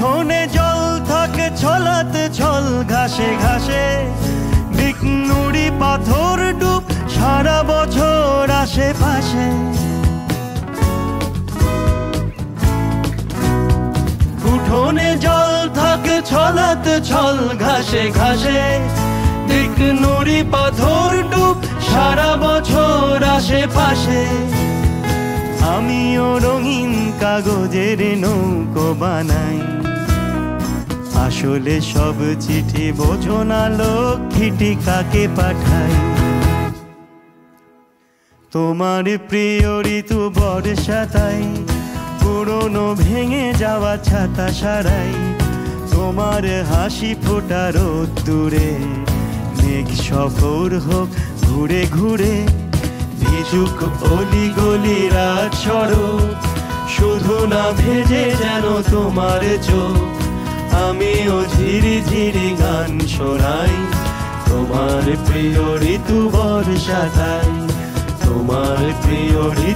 উঠোনে জল থাকে ছলাতে ছল ঘাসে ঘাসে, নুড়ি পাথর ডুব সারা বছর আশেপাশে। উঠোনে জল থাকে ছলাতে ছল ঘাসে ঘাসে, নুড়ি পাথর ডুব সারা বছর আশেপাশে। আমিও রঙিন কাগজের নৌকো বানাই, আসলে সব চিঠি বোঝো না লক্ষ্মীটি কাকে পাঠাই। তোমার প্রিয় ঋতু বর্ষা তাই, পুরনো ভেঙে যাওয়া ছাতা সারাই। তোমার হাসি ফোটা রোদ্দুরে, মেঘ সফর হোক ঘুরে ঘুরে। ভিজুক অলি গলি রাত সড়ক, শুধু না ভেজে যেন তোমার চোখ। আমিও ঝিরি ঝিরি গান শোনাই, তোমার প্রিয় ঋতু বর্ষা তাই, তোমার প্রিয় ঋতু।